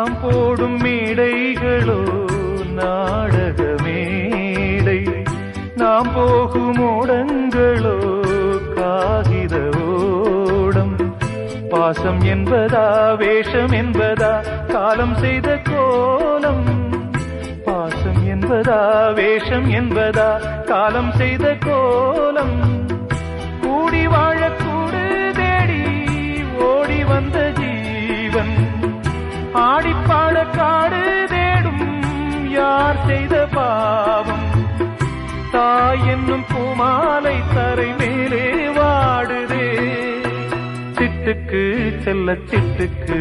நாம் போடும் மேடைகளோ நாடக மேடை, நாம் போகும் ஓடங்களோ காகித ஓடம். பாசம் என்பதா வேஷம் என்பதா காலம் செய்த கோலம், பாசம் என்பதா வேஷம் என்பதா காலம் செய்த கோலம். கூடி வாழக்கூடு தேடி ஓடி வந்த ஜீவன், ஆடிப்பாட காடு தேடும் யார் செய்த பாவம். தாய் என்னும் பூமாலை தரை மேலே வாடுதே, சிட்டுக்கு செல்ல சிட்டுக்கு